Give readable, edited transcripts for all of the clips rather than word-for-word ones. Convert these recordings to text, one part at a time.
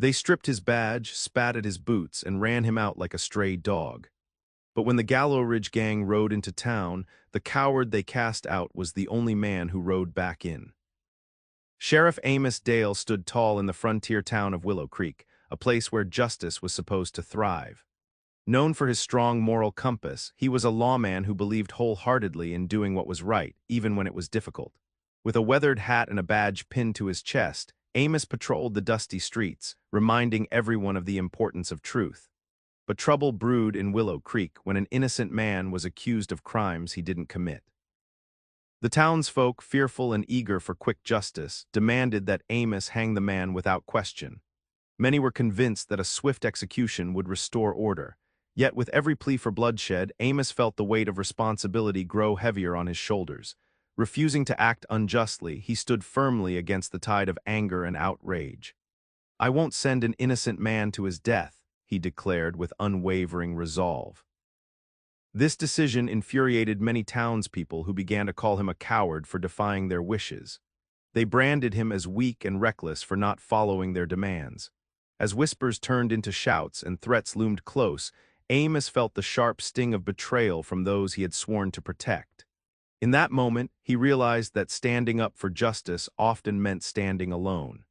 They stripped his badge, spat at his boots, and ran him out like a stray dog. But when the Gallowridge Gang rode into town, the coward they cast out was the only man who rode back in. Sheriff Amos Dale stood tall in the frontier town of Willow Creek, a place where justice was supposed to thrive. Known for his strong moral compass, he was a lawman who believed wholeheartedly in doing what was right, even when it was difficult. With a weathered hat and a badge pinned to his chest, Amos patrolled the dusty streets, reminding everyone of the importance of truth. But trouble brewed in Willow Creek when an innocent man was accused of crimes he didn't commit. The townsfolk, fearful and eager for quick justice, demanded that Amos hang the man without question. Many were convinced that a swift execution would restore order. Yet with every plea for bloodshed, Amos felt the weight of responsibility grow heavier on his shoulders. Refusing to act unjustly, he stood firmly against the tide of anger and outrage. "I won't send an innocent man to his death," he declared with unwavering resolve. This decision infuriated many townspeople who began to call him a coward for defying their wishes. They branded him as weak and reckless for not following their demands. As whispers turned into shouts and threats loomed close, Amos felt the sharp sting of betrayal from those he had sworn to protect. In that moment, he realized that standing up for justice often meant standing alone.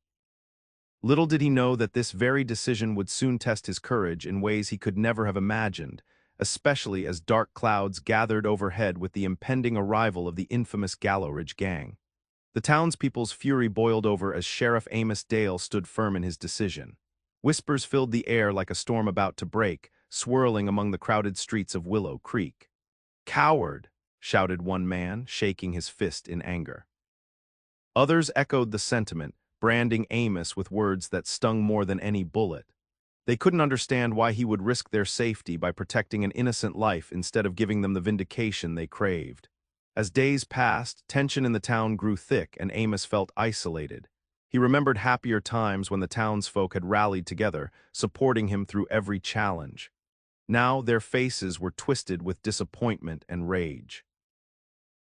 Little did he know that this very decision would soon test his courage in ways he could never have imagined, especially as dark clouds gathered overhead with the impending arrival of the infamous Gallowridge Gang. The townspeople's fury boiled over as Sheriff Amos Dale stood firm in his decision. Whispers filled the air like a storm about to break, swirling among the crowded streets of Willow Creek. "Coward!" shouted one man, shaking his fist in anger. Others echoed the sentiment, branding Amos with words that stung more than any bullet. They couldn't understand why he would risk their safety by protecting an innocent life instead of giving them the vindication they craved. As days passed, tension in the town grew thick and Amos felt isolated. He remembered happier times when the townsfolk had rallied together, supporting him through every challenge. Now their faces were twisted with disappointment and rage.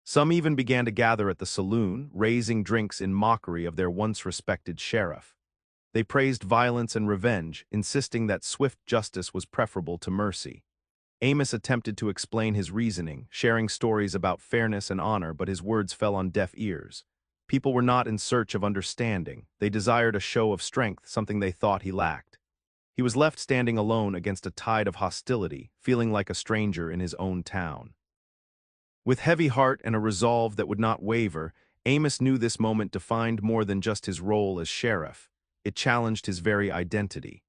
Some even began to gather at the saloon, raising drinks in mockery of their once respected sheriff. They praised violence and revenge, insisting that swift justice was preferable to mercy. Amos attempted to explain his reasoning, sharing stories about fairness and honor, but his words fell on deaf ears. People were not in search of understanding. They desired a show of strength, something they thought he lacked. He was left standing alone against a tide of hostility, feeling like a stranger in his own town. With heavy heart and a resolve that would not waver, Amos knew this moment defined more than just his role as sheriff. It challenged his very identity.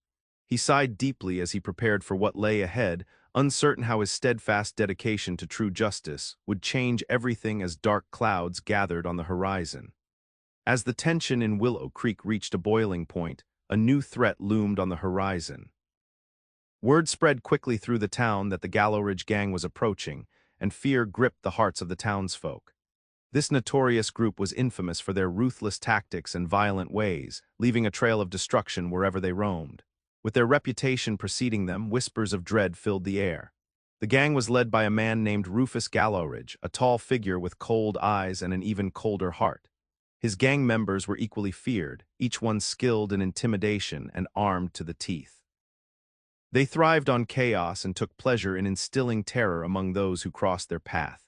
He sighed deeply as he prepared for what lay ahead, uncertain how his steadfast dedication to true justice would change everything as dark clouds gathered on the horizon. As the tension in Willow Creek reached a boiling point, a new threat loomed on the horizon. Word spread quickly through the town that the Gallowridge Gang was approaching, and fear gripped the hearts of the townsfolk. This notorious group was infamous for their ruthless tactics and violent ways, leaving a trail of destruction wherever they roamed. With their reputation preceding them, whispers of dread filled the air. The gang was led by a man named Rufus Gallowridge, a tall figure with cold eyes and an even colder heart. His gang members were equally feared, each one skilled in intimidation and armed to the teeth. They thrived on chaos and took pleasure in instilling terror among those who crossed their path.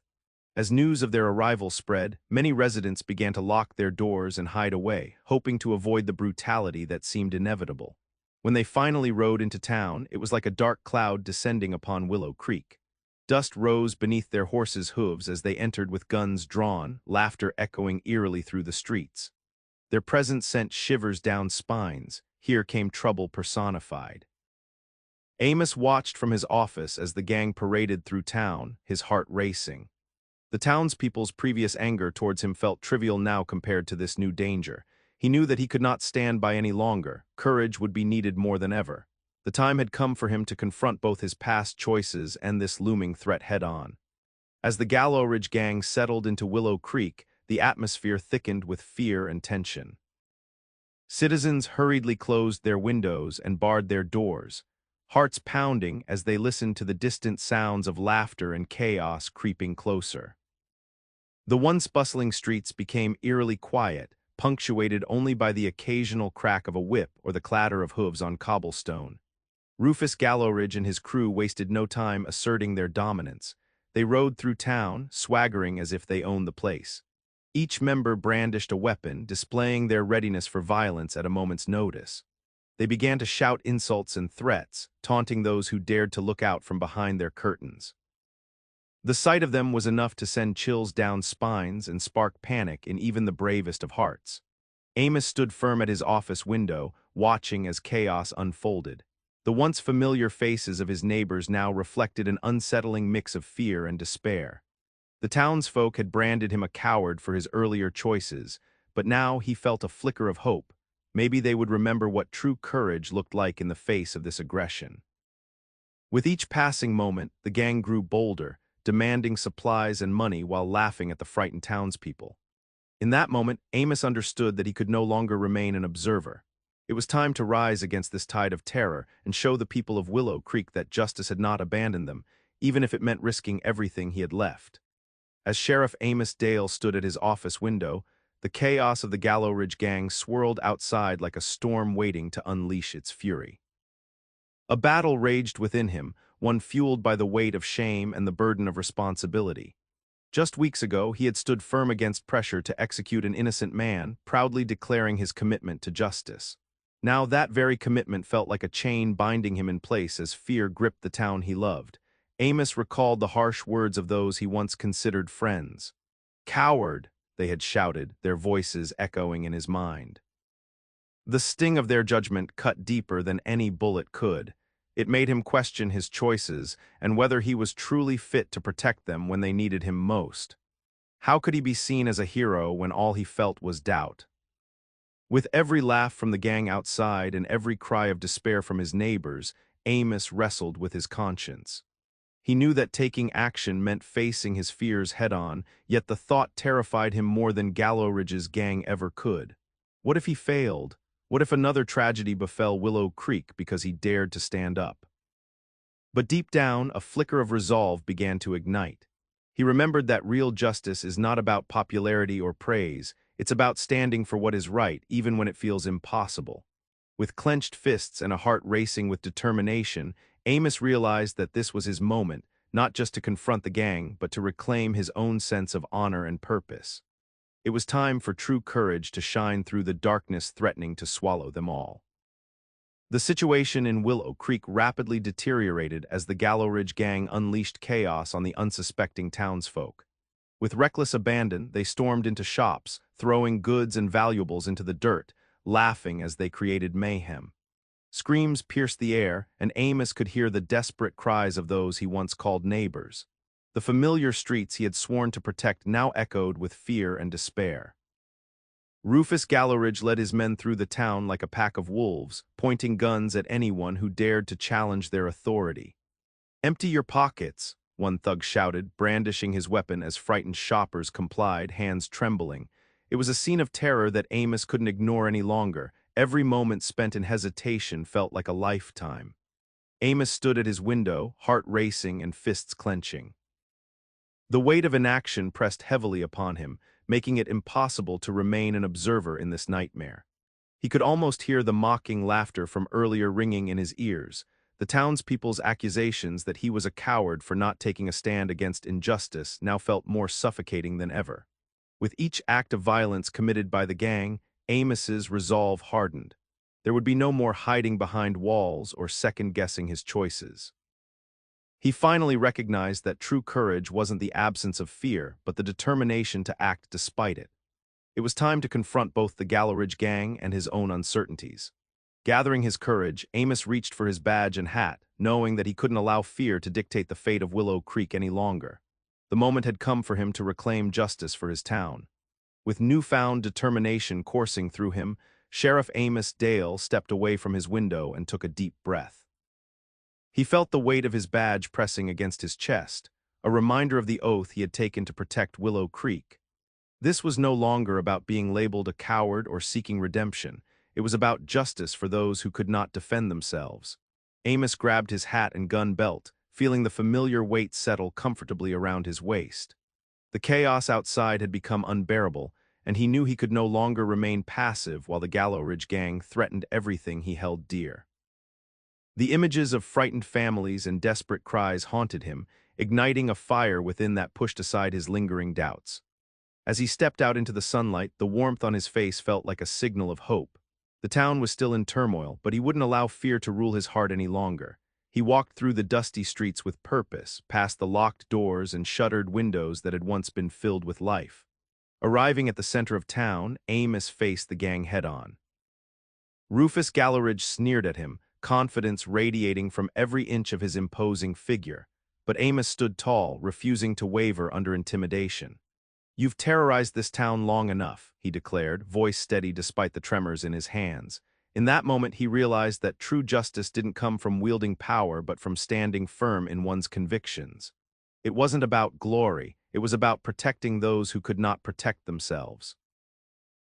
As news of their arrival spread, many residents began to lock their doors and hide away, hoping to avoid the brutality that seemed inevitable. When they finally rode into town, it was like a dark cloud descending upon Willow Creek. Dust rose beneath their horses' hooves as they entered with guns drawn, laughter echoing eerily through the streets. Their presence sent shivers down spines. Here came trouble personified. Amos watched from his office as the gang paraded through town, his heart racing. The townspeople's previous anger towards him felt trivial now compared to this new danger. He knew that he could not stand by any longer. Courage would be needed more than ever. The time had come for him to confront both his past choices and this looming threat head-on. As the Gallowridge Gang settled into Willow Creek, the atmosphere thickened with fear and tension. Citizens hurriedly closed their windows and barred their doors, hearts pounding as they listened to the distant sounds of laughter and chaos creeping closer. The once bustling streets became eerily quiet, punctuated only by the occasional crack of a whip or the clatter of hooves on cobblestone. Rufus Gallowridge and his crew wasted no time asserting their dominance. They rode through town, swaggering as if they owned the place. Each member brandished a weapon, displaying their readiness for violence at a moment's notice. They began to shout insults and threats, taunting those who dared to look out from behind their curtains. The sight of them was enough to send chills down spines and spark panic in even the bravest of hearts. Amos stood firm at his office window, watching as chaos unfolded. The once familiar faces of his neighbors now reflected an unsettling mix of fear and despair. The townsfolk had branded him a coward for his earlier choices, but now he felt a flicker of hope. Maybe they would remember what true courage looked like in the face of this aggression. With each passing moment, the gang grew bolder, demanding supplies and money while laughing at the frightened townspeople. In that moment, Amos understood that he could no longer remain an observer. It was time to rise against this tide of terror and show the people of Willow Creek that justice had not abandoned them, even if it meant risking everything he had left. As Sheriff Amos Dale stood at his office window, the chaos of the Gallowridge Gang swirled outside like a storm waiting to unleash its fury. A battle raged within him, one fueled by the weight of shame and the burden of responsibility. Just weeks ago, he had stood firm against pressure to execute an innocent man, proudly declaring his commitment to justice. Now that very commitment felt like a chain binding him in place as fear gripped the town he loved. Amos recalled the harsh words of those he once considered friends. "Coward," they had shouted, their voices echoing in his mind. The sting of their judgment cut deeper than any bullet could. It made him question his choices and whether he was truly fit to protect them when they needed him most. How could he be seen as a hero when all he felt was doubt? With every laugh from the gang outside and every cry of despair from his neighbors, Amos wrestled with his conscience. He knew that taking action meant facing his fears head-on, yet the thought terrified him more than Gallowridge's gang ever could. What if he failed? What if another tragedy befell Willow Creek because he dared to stand up? But deep down, a flicker of resolve began to ignite. He remembered that real justice is not about popularity or praise. It's about standing for what is right, even when it feels impossible. With clenched fists and a heart racing with determination, Amos realized that this was his moment, not just to confront the gang, but to reclaim his own sense of honor and purpose. It was time for true courage to shine through the darkness threatening to swallow them all. The situation in Willow Creek rapidly deteriorated as the Gallowridge Gang unleashed chaos on the unsuspecting townsfolk. With reckless abandon, they stormed into shops, throwing goods and valuables into the dirt, laughing as they created mayhem. Screams pierced the air, and Amos could hear the desperate cries of those he once called neighbors. The familiar streets he had sworn to protect now echoed with fear and despair. Rufus Gallowridge led his men through the town like a pack of wolves, pointing guns at anyone who dared to challenge their authority. "Empty your pockets," one thug shouted, brandishing his weapon as frightened shoppers complied, hands trembling. It was a scene of terror that Amos couldn't ignore any longer. Every moment spent in hesitation felt like a lifetime. Amos stood at his window, heart racing and fists clenching. The weight of inaction pressed heavily upon him, making it impossible to remain an observer in this nightmare. He could almost hear the mocking laughter from earlier ringing in his ears. The townspeople's accusations that he was a coward for not taking a stand against injustice now felt more suffocating than ever. With each act of violence committed by the gang, Amos's resolve hardened. There would be no more hiding behind walls or second-guessing his choices. He finally recognized that true courage wasn't the absence of fear, but the determination to act despite it. It was time to confront both the Gallowridge Gang and his own uncertainties. Gathering his courage, Amos reached for his badge and hat, knowing that he couldn't allow fear to dictate the fate of Willow Creek any longer. The moment had come for him to reclaim justice for his town. With newfound determination coursing through him, Sheriff Amos Dale stepped away from his window and took a deep breath. He felt the weight of his badge pressing against his chest, a reminder of the oath he had taken to protect Willow Creek. This was no longer about being labeled a coward or seeking redemption. It was about justice for those who could not defend themselves. Amos grabbed his hat and gun belt, feeling the familiar weight settle comfortably around his waist. The chaos outside had become unbearable, and he knew he could no longer remain passive while the Gallowridge Gang threatened everything he held dear. The images of frightened families and desperate cries haunted him, igniting a fire within that pushed aside his lingering doubts. As he stepped out into the sunlight, the warmth on his face felt like a signal of hope. The town was still in turmoil, but he wouldn't allow fear to rule his heart any longer. He walked through the dusty streets with purpose, past the locked doors and shuttered windows that had once been filled with life. Arriving at the center of town, Amos faced the gang head-on. Rufus Gallowridge sneered at him, confidence radiating from every inch of his imposing figure. But Amos stood tall, refusing to waver under intimidation. "You've terrorized this town long enough," he declared, voice steady despite the tremors in his hands. In that moment he realized that true justice didn't come from wielding power but from standing firm in one's convictions. It wasn't about glory, it was about protecting those who could not protect themselves.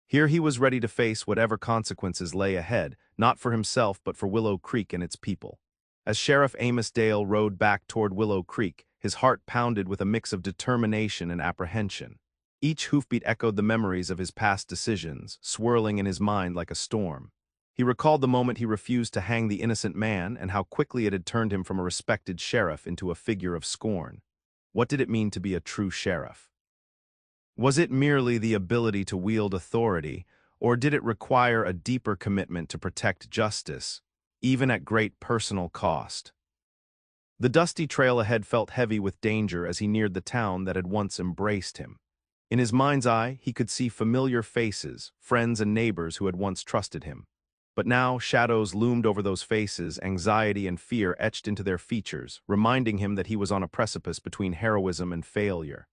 Here he was ready to face whatever consequences lay ahead, not for himself but for Willow Creek and its people. As Sheriff Amos Dale rode back toward Willow Creek, his heart pounded with a mix of determination and apprehension. Each hoofbeat echoed the memories of his past decisions, swirling in his mind like a storm. He recalled the moment he refused to hang the innocent man and how quickly it had turned him from a respected sheriff into a figure of scorn. What did it mean to be a true sheriff? Was it merely the ability to wield authority, or did it require a deeper commitment to protect justice, even at great personal cost? The dusty trail ahead felt heavy with danger as he neared the town that had once embraced him. In his mind's eye, he could see familiar faces, friends and neighbors who had once trusted him. But now shadows loomed over those faces, anxiety and fear etched into their features, reminding him that he was on a precipice between heroism and failure.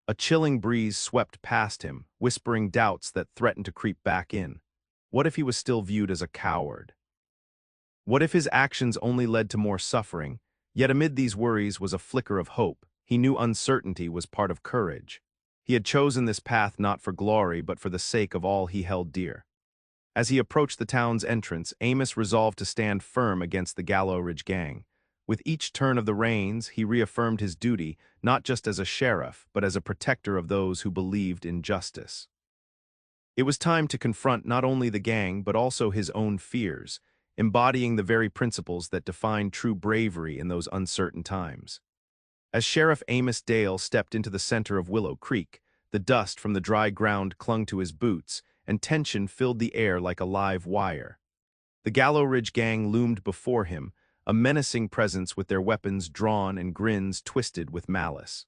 A chilling breeze swept past him, whispering doubts that threatened to creep back in. What if he was still viewed as a coward? What if his actions only led to more suffering? Yet amid these worries was a flicker of hope. He knew uncertainty was part of courage. He had chosen this path not for glory, but for the sake of all he held dear. As he approached the town's entrance, Amos resolved to stand firm against the Gallowridge Gang. With each turn of the reins, he reaffirmed his duty, not just as a sheriff, but as a protector of those who believed in justice. It was time to confront not only the gang, but also his own fears, embodying the very principles that defined true bravery in those uncertain times. As Sheriff Amos Dale stepped into the center of Willow Creek, the dust from the dry ground clung to his boots, and tension filled the air like a live wire. The Gallowridge Gang loomed before him, a menacing presence with their weapons drawn and grins twisted with malice.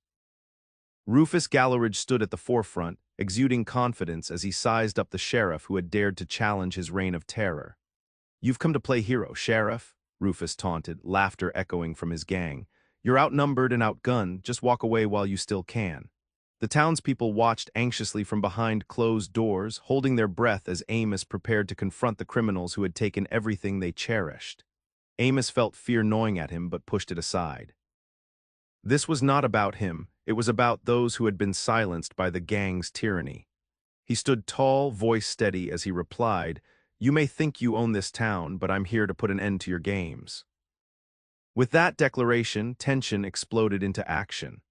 Rufus Gallowridge stood at the forefront, exuding confidence as he sized up the sheriff who had dared to challenge his reign of terror. "You've come to play hero, Sheriff," Rufus taunted, laughter echoing from his gang. "You're outnumbered and outgunned, just walk away while you still can." The townspeople watched anxiously from behind closed doors, holding their breath as Amos prepared to confront the criminals who had taken everything they cherished. Amos felt fear gnawing at him but pushed it aside. This was not about him, it was about those who had been silenced by the gang's tyranny. He stood tall, voice steady as he replied, "You may think you own this town, but I'm here to put an end to your games." With that declaration, tension exploded into action.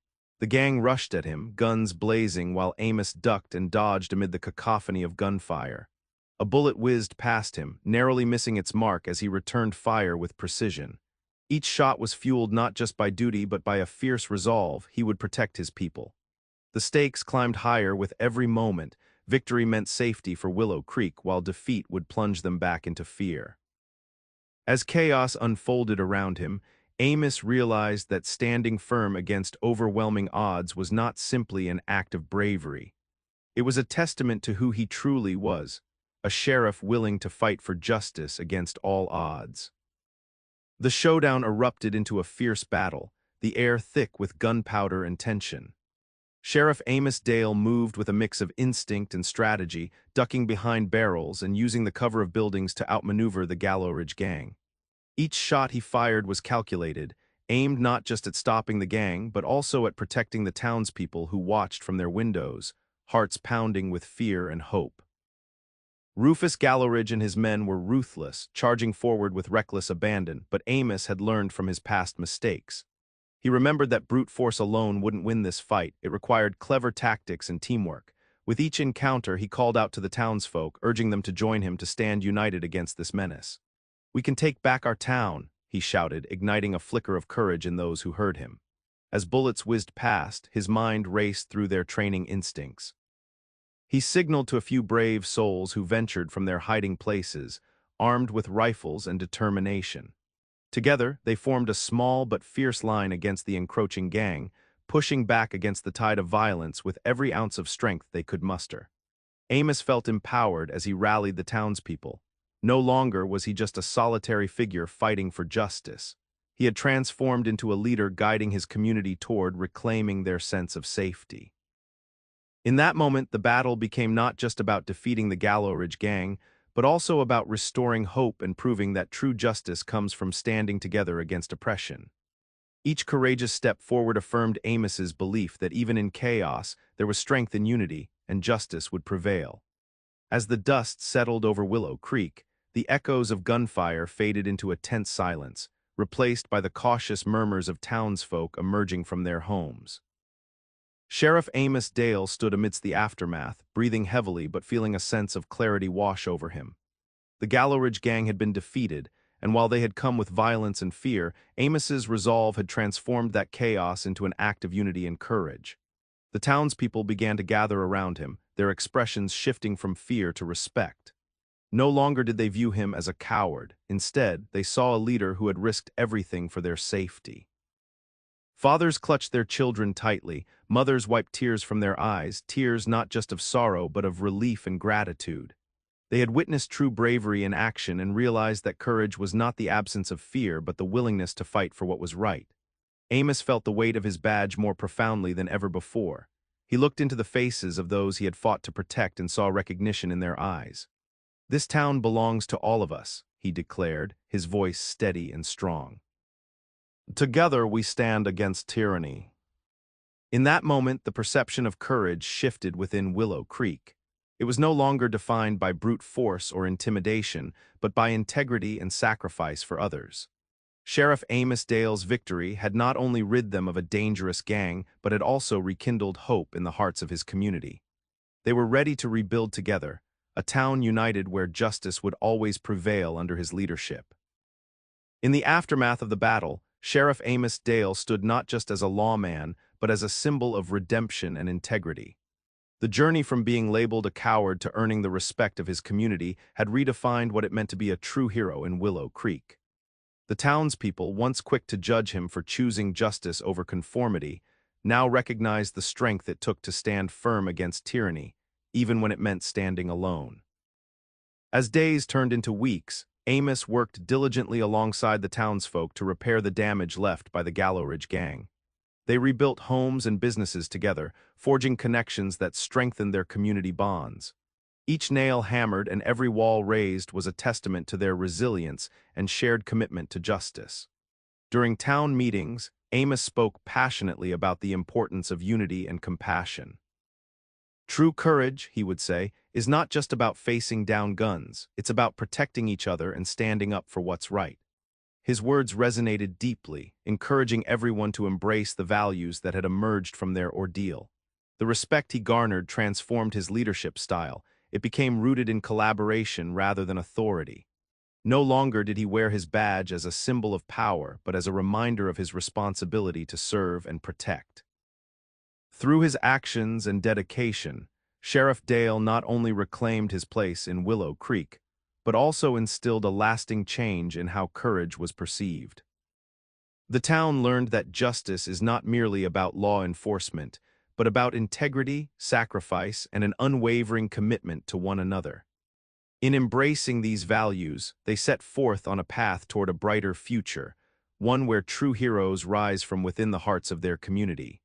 The gang rushed at him, guns blazing while Amos ducked and dodged amid the cacophony of gunfire. A bullet whizzed past him, narrowly missing its mark as he returned fire with precision. Each shot was fueled not just by duty but by a fierce resolve he would protect his people. The stakes climbed higher with every moment. Victory meant safety for Willow Creek, while defeat would plunge them back into fear. As chaos unfolded around him, Amos realized that standing firm against overwhelming odds was not simply an act of bravery. It was a testament to who he truly was, a sheriff willing to fight for justice against all odds. The showdown erupted into a fierce battle, the air thick with gunpowder and tension. Sheriff Amos Dale moved with a mix of instinct and strategy, ducking behind barrels and using the cover of buildings to outmaneuver the Gallowridge Gang. Each shot he fired was calculated, aimed not just at stopping the gang, but also at protecting the townspeople who watched from their windows, hearts pounding with fear and hope. Rufus Gallowridge and his men were ruthless, charging forward with reckless abandon, but Amos had learned from his past mistakes. He remembered that brute force alone wouldn't win this fight. It required clever tactics and teamwork. With each encounter, he called out to the townsfolk, urging them to join him to stand united against this menace. "We can take back our town," he shouted, igniting a flicker of courage in those who heard him. As bullets whizzed past, his mind raced through their training instincts. He signaled to a few brave souls who ventured from their hiding places, armed with rifles and determination. Together, they formed a small but fierce line against the encroaching gang, pushing back against the tide of violence with every ounce of strength they could muster. Amos felt empowered as he rallied the townspeople. No longer was he just a solitary figure fighting for justice. He had transformed into a leader guiding his community toward reclaiming their sense of safety. In that moment, the battle became not just about defeating the Gallowridge Gang, but also about restoring hope and proving that true justice comes from standing together against oppression. Each courageous step forward affirmed Amos's belief that even in chaos, there was strength in unity, and justice would prevail. As the dust settled over Willow Creek, the echoes of gunfire faded into a tense silence, replaced by the cautious murmurs of townsfolk emerging from their homes. Sheriff Amos Dale stood amidst the aftermath, breathing heavily but feeling a sense of clarity wash over him. The Gallowridge Gang had been defeated, and while they had come with violence and fear, Amos's resolve had transformed that chaos into an act of unity and courage. The townspeople began to gather around him, their expressions shifting from fear to respect. No longer did they view him as a coward. Instead, they saw a leader who had risked everything for their safety. Fathers clutched their children tightly, mothers wiped tears from their eyes, tears not just of sorrow but of relief and gratitude. They had witnessed true bravery in action and realized that courage was not the absence of fear but the willingness to fight for what was right. Amos felt the weight of his badge more profoundly than ever before. He looked into the faces of those he had fought to protect and saw recognition in their eyes. "This town belongs to all of us," he declared, his voice steady and strong. "Together we stand against tyranny." In that moment, the perception of courage shifted within Willow Creek. It was no longer defined by brute force or intimidation, but by integrity and sacrifice for others. Sheriff Amos Dale's victory had not only rid them of a dangerous gang, but had also rekindled hope in the hearts of his community. They were ready to rebuild together, a town united where justice would always prevail under his leadership. In the aftermath of the battle, Sheriff Amos Dale stood not just as a lawman, but as a symbol of redemption and integrity. The journey from being labeled a coward to earning the respect of his community had redefined what it meant to be a true hero in Willow Creek. The townspeople, once quick to judge him for choosing justice over conformity, now recognized the strength it took to stand firm against tyranny, even when it meant standing alone. As days turned into weeks, Amos worked diligently alongside the townsfolk to repair the damage left by the Gallowridge Gang. They rebuilt homes and businesses together, forging connections that strengthened their community bonds. Each nail hammered and every wall raised was a testament to their resilience and shared commitment to justice. During town meetings, Amos spoke passionately about the importance of unity and compassion. "True courage," he would say, "is not just about facing down guns, it's about protecting each other and standing up for what's right." His words resonated deeply, encouraging everyone to embrace the values that had emerged from their ordeal. The respect he garnered transformed his leadership style. It became rooted in collaboration rather than authority. No longer did he wear his badge as a symbol of power, but as a reminder of his responsibility to serve and protect. Through his actions and dedication, Sheriff Dale not only reclaimed his place in Willow Creek, but also instilled a lasting change in how courage was perceived. The town learned that justice is not merely about law enforcement, but about integrity, sacrifice, and an unwavering commitment to one another. In embracing these values, they set forth on a path toward a brighter future, one where true heroes rise from within the hearts of their community.